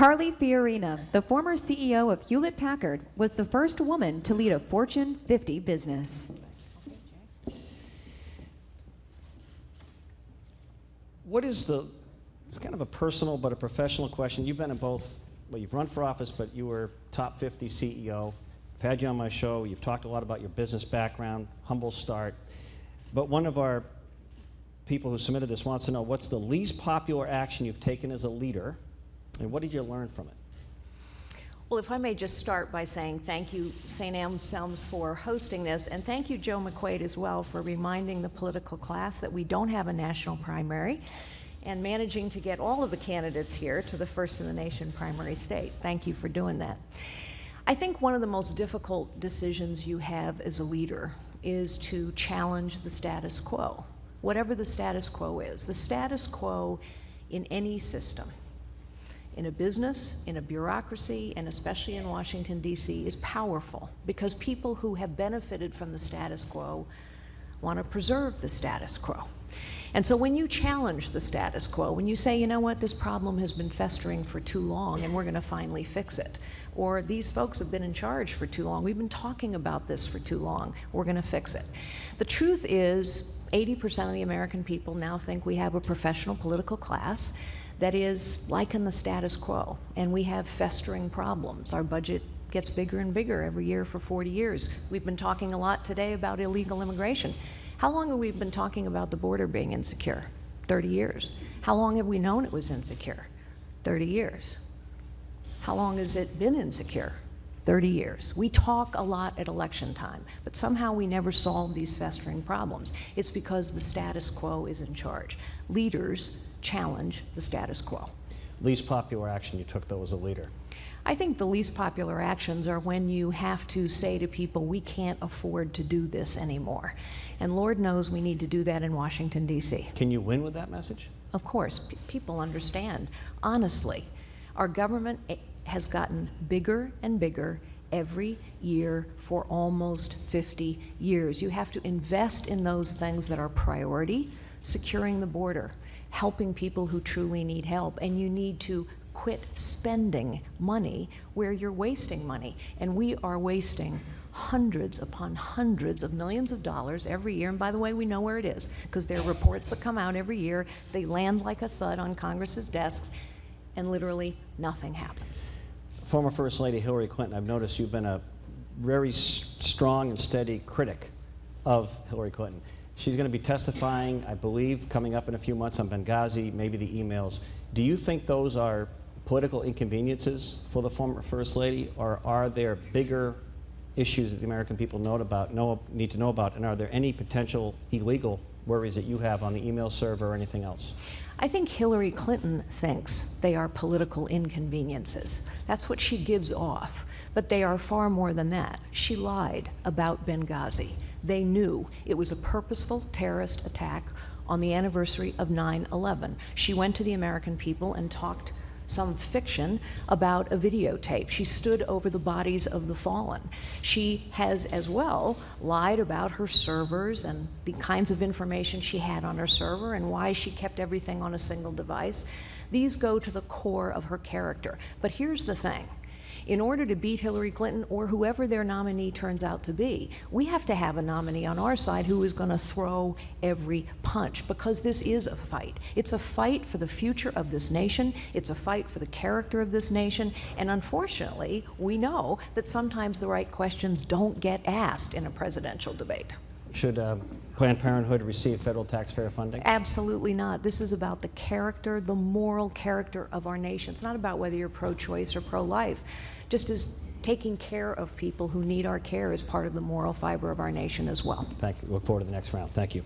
Carly Fiorina, the former CEO of Hewlett-Packard, was the first woman to lead a Fortune 50 business. What is it's kind of a personal but a professional question. You've been in both, well, you've run for office, but you were top 50 CEO. I've had you on my show. You've talked a lot about your business background, humble start. But one of our people who submitted this wants to know, what's the least popular action you've taken as a leader, and what did you learn from it? Well, if I may just start by saying thank you, St. Anselm's, for hosting this, and thank you, Joe McQuaid, as well, for reminding the political class that we don't have a national primary and managing to get all of the candidates here to the first in the nation primary state. Thank you for doing that. I think one of the most difficult decisions you have as a leader is to challenge the status quo, whatever the status quo is. The status quo in any system, in a business, in a bureaucracy, and especially in Washington, D.C., is powerful because people who have benefited from the status quo want to preserve the status quo. And so when you challenge the status quo, when you say, you know what, this problem has been festering for too long and we're going to finally fix it, or these folks have been in charge for too long, we've been talking about this for too long, we're going to fix it. The truth is 80% of the American people now think we have a professional political class that is liking the status quo, and we have festering problems. Our budget gets bigger and bigger every year for 40 years. We've been talking a lot today about illegal immigration. How long have we been talking about the border being insecure? 30 years. How long have we known it was insecure? 30 years. How long has it been insecure? 30 years. We talk a lot at election time, but somehow we never solve these festering problems. It's because the status quo is in charge. Leaders challenge the status quo. Least popular action you took, though, as a leader? I think the least popular actions are when you have to say to people, we can't afford to do this anymore. And Lord knows we need to do that in Washington, D.C. Can you win with that message? Of course. People understand. Honestly, our government has gotten bigger and bigger every year for almost 50 years. You have to invest in those things that are priority, securing the border, helping people who truly need help, and you need to quit spending money where you're wasting money. And we are wasting hundreds upon hundreds of millions of dollars every year. And by the way, we know where it is, because there are reports that come out every year. They land like a thud on Congress's desks, and literally nothing happens. Former First Lady Hillary Clinton, I've noticed you've been a very strong and steady critic of Hillary Clinton. She's going to be testifying, I believe, coming up in a few months on Benghazi, maybe the emails. Do you think those are political inconveniences for the former First Lady, or are there bigger issues that the American people need to know about, and are there any potential illegal worries that you have on the email server or anything else? I think Hillary Clinton thinks they are political inconveniences. That's what she gives off, but they are far more than that. She lied about Benghazi. They knew it was a purposeful terrorist attack on the anniversary of 9/11. She went to the American people and talked some fiction about a videotape. She stood over the bodies of the fallen. She has as well lied about her servers and the kinds of information she had on her server and why she kept everything on a single device. These go to the core of her character. But here's the thing. In order to beat Hillary Clinton or whoever their nominee turns out to be, we have to have a nominee on our side who is going to throw every punch, because this is a fight. It's a fight for the future of this nation. It's a fight for the character of this nation. And unfortunately, we know that sometimes the right questions don't get asked in a presidential debate. Should Planned Parenthood receive federal taxpayer funding? Absolutely not. This is about the character, the moral character of our nation. It's not about whether you're pro-choice or pro-life. Just as taking care of people who need our care is part of the moral fiber of our nation as well. Thank you. Look forward to the next round. Thank you.